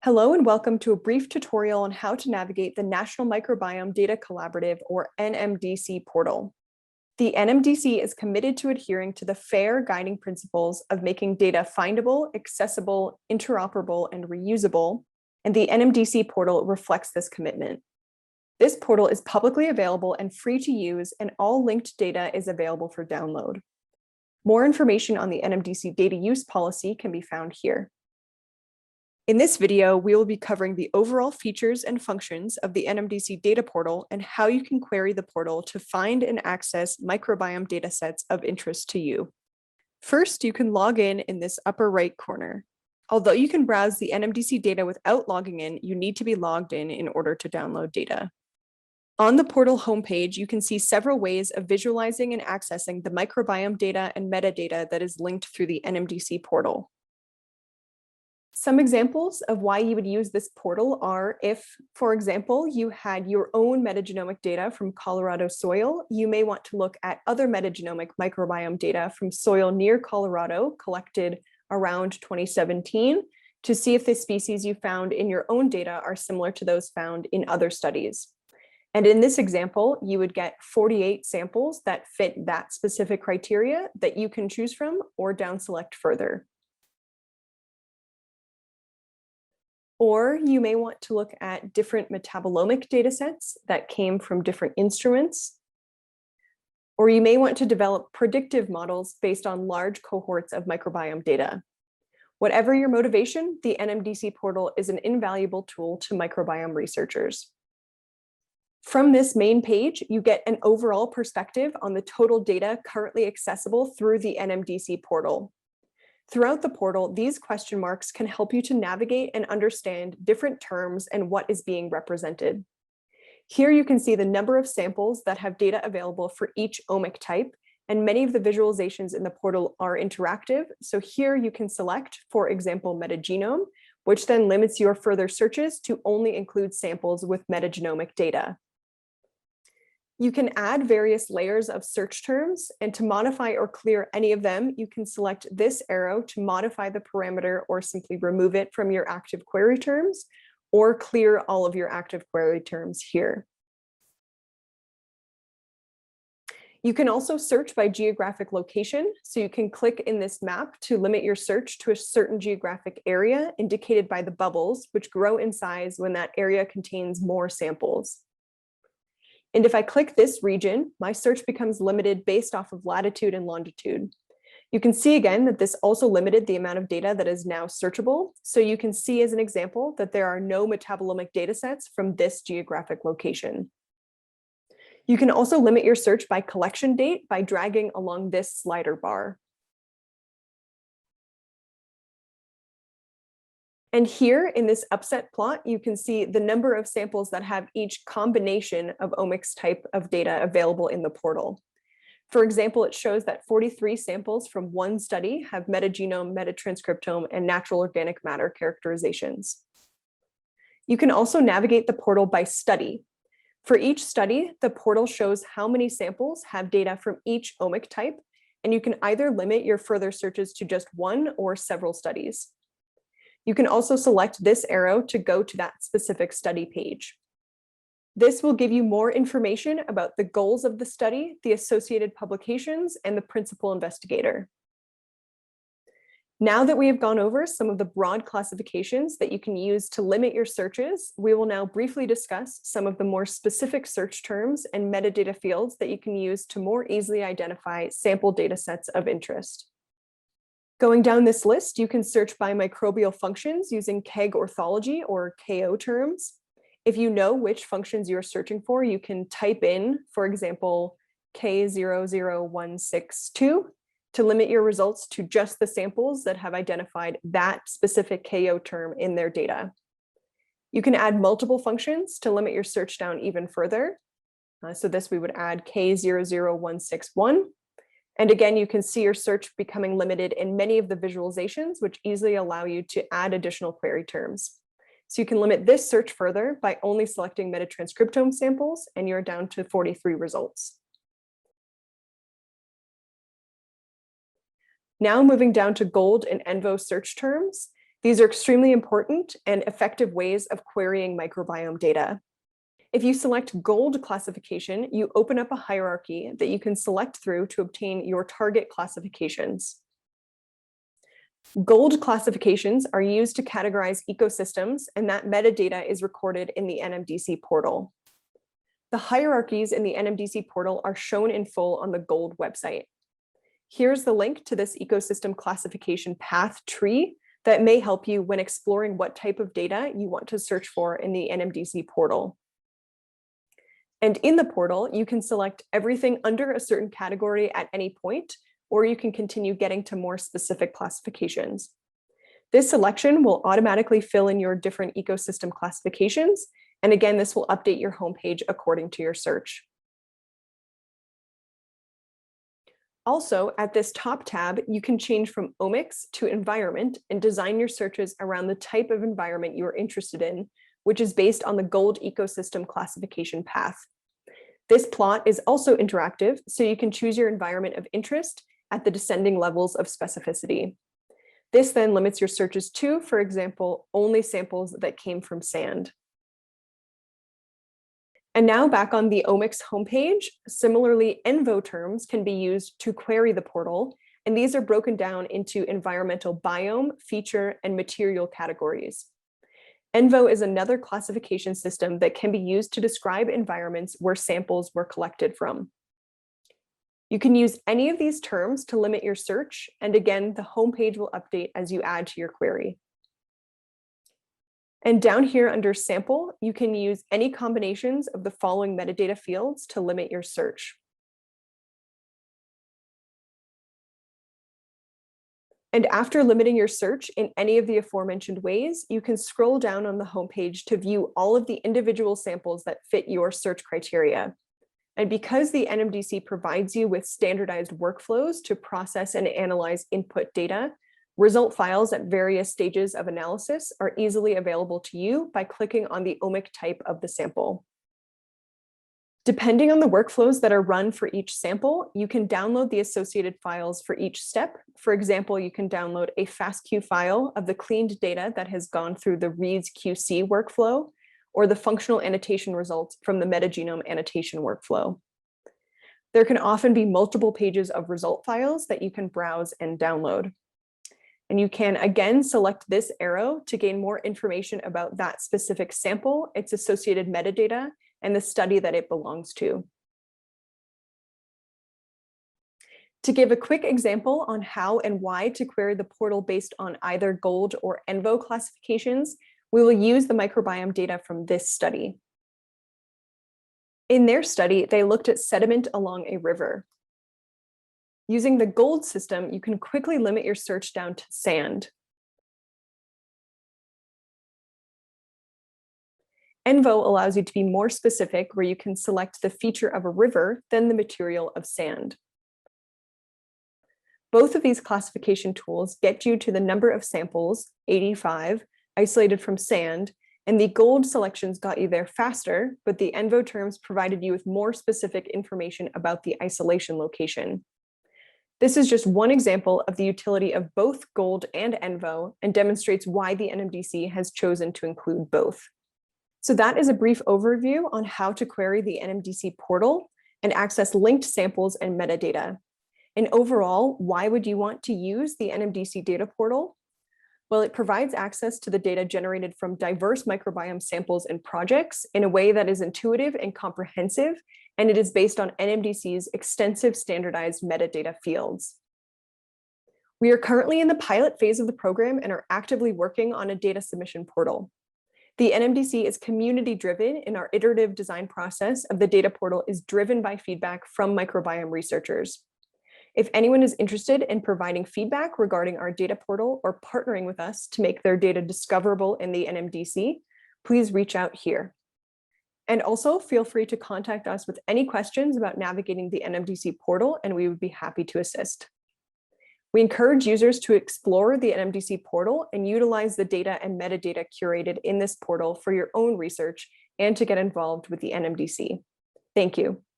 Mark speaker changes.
Speaker 1: Hello and welcome to a brief tutorial on how to navigate the National Microbiome Data Collaborative, or NMDC portal. The NMDC is committed to adhering to the FAIR guiding principles of making data findable, accessible, interoperable, and reusable, and the NMDC portal reflects this commitment. This portal is publicly available and free to use, and all linked data is available for download. More information on the NMDC data use policy can be found here. In this video, we will be covering the overall features and functions of the NMDC data portal and how you can query the portal to find and access microbiome datasets of interest to you. First, you can log in this upper right corner. Although you can browse the NMDC data without logging in, you need to be logged in order to download data. On the portal homepage, you can see several ways of visualizing and accessing the microbiome data and metadata that is linked through the NMDC portal. Some examples of why you would use this portal are if, for example, you had your own metagenomic data from Colorado soil, you may want to look at other metagenomic microbiome data from soil near Colorado collected around 2017 to see if the species you found in your own data are similar to those found in other studies. And in this example, you would get 48 samples that fit that specific criteria that you can choose from or down select further. Or you may want to look at different metabolomic datasets that came from different instruments. Or you may want to develop predictive models based on large cohorts of microbiome data. Whatever your motivation, the NMDC portal is an invaluable tool to microbiome researchers. From this main page, you get an overall perspective on the total data currently accessible through the NMDC portal. Throughout the portal, these question marks can help you to navigate and understand different terms and what is being represented. Here you can see the number of samples that have data available for each omic type, and many of the visualizations in the portal are interactive. So here you can select, for example, metagenome, which then limits your further searches to only include samples with metagenomic data. You can add various layers of search terms, and to modify or clear any of them, you can select this arrow to modify the parameter or simply remove it from your active query terms, or clear all of your active query terms here. You can also search by geographic location, so you can click in this map to limit your search to a certain geographic area indicated by the bubbles, which grow in size when that area contains more samples. And if I click this region, my search becomes limited based off of latitude and longitude. You can see again that this also limited the amount of data that is now searchable. So you can see as an example that there are no metabolomic datasets from this geographic location. You can also limit your search by collection date by dragging along this slider bar. And here in this upset plot, you can see the number of samples that have each combination of omics type of data available in the portal. For example, it shows that 43 samples from one study have metagenome, metatranscriptome, and natural organic matter characterizations. You can also navigate the portal by study. For each study, the portal shows how many samples have data from each omic type, and you can either limit your further searches to just one or several studies. You can also select this arrow to go to that specific study page. This will give you more information about the goals of the study, the associated publications, and the principal investigator. Now that we have gone over some of the broad classifications that you can use to limit your searches, we will now briefly discuss some of the more specific search terms and metadata fields that you can use to more easily identify sample datasets of interest. Going down this list, you can search by microbial functions using KEGG orthology or KO terms. If you know which functions you're searching for, you can type in, for example, K00162 to limit your results to just the samples that have identified that specific KO term in their data. You can add multiple functions to limit your search down even further. So this we would add K00161. And again, you can see your search becoming limited in many of the visualizations, which easily allow you to add additional query terms. So you can limit this search further by only selecting metatranscriptome samples, and you're down to 43 results. Now moving down to GOLD and ENVO search terms. These are extremely important and effective ways of querying microbiome data. If you select gold classification, you open up a hierarchy that you can select through to obtain your target classifications. Gold classifications are used to categorize ecosystems, and that metadata is recorded in the NMDC portal. The hierarchies in the NMDC portal are shown in full on the Gold website. Here's the link to this ecosystem classification path tree that may help you when exploring what type of data you want to search for in the NMDC portal. And in the portal, you can select everything under a certain category at any point, or you can continue getting to more specific classifications. This selection will automatically fill in your different ecosystem classifications. And again, this will update your homepage according to your search. Also, at this top tab, you can change from omics to environment and design your searches around the type of environment you are interested in, which is based on the Gold ecosystem classification path. This plot is also interactive, so you can choose your environment of interest at the descending levels of specificity. This then limits your searches to, for example, only samples that came from sand. And now back on the omics homepage, similarly, ENVO terms can be used to query the portal, and these are broken down into environmental biome, feature, and material categories. ENVO is another classification system that can be used to describe environments where samples were collected from. You can use any of these terms to limit your search, and again, the homepage will update as you add to your query. And down here under sample, you can use any combinations of the following metadata fields to limit your search. And after limiting your search in any of the aforementioned ways, you can scroll down on the homepage to view all of the individual samples that fit your search criteria. And because the NMDC provides you with standardized workflows to process and analyze input data, result files at various stages of analysis are easily available to you by clicking on the omic type of the sample. Depending on the workflows that are run for each sample, you can download the associated files for each step. For example, you can download a FASTQ file of the cleaned data that has gone through the reads QC workflow, or the functional annotation results from the metagenome annotation workflow. There can often be multiple pages of result files that you can browse and download. And you can again select this arrow to gain more information about that specific sample, its associated metadata, and the study that it belongs to. To give a quick example on how and why to query the portal based on either Gold or ENVO classifications, we will use the microbiome data from this study. In their study, they looked at sediment along a river. Using the Gold system, you can quickly limit your search down to sand. ENVO allows you to be more specific, where you can select the feature of a river than the material of sand. Both of these classification tools get you to the number of samples, 85, isolated from sand, and the Gold selections got you there faster, but the ENVO terms provided you with more specific information about the isolation location. This is just one example of the utility of both Gold and ENVO and demonstrates why the NMDC has chosen to include both. So that is a brief overview on how to query the NMDC portal and access linked samples and metadata. And overall, why would you want to use the NMDC data portal? Well, it provides access to the data generated from diverse microbiome samples and projects in a way that is intuitive and comprehensive, and it is based on NMDC's extensive standardized metadata fields. We are currently in the pilot phase of the program and are actively working on a data submission portal. The NMDC is community-driven, and our iterative design process of the data portal is driven by feedback from microbiome researchers. If anyone is interested in providing feedback regarding our data portal or partnering with us to make their data discoverable in the NMDC, please reach out here. And also feel free to contact us with any questions about navigating the NMDC portal, and we would be happy to assist. We encourage users to explore the NMDC portal and utilize the data and metadata curated in this portal for your own research and to get involved with the NMDC. Thank you.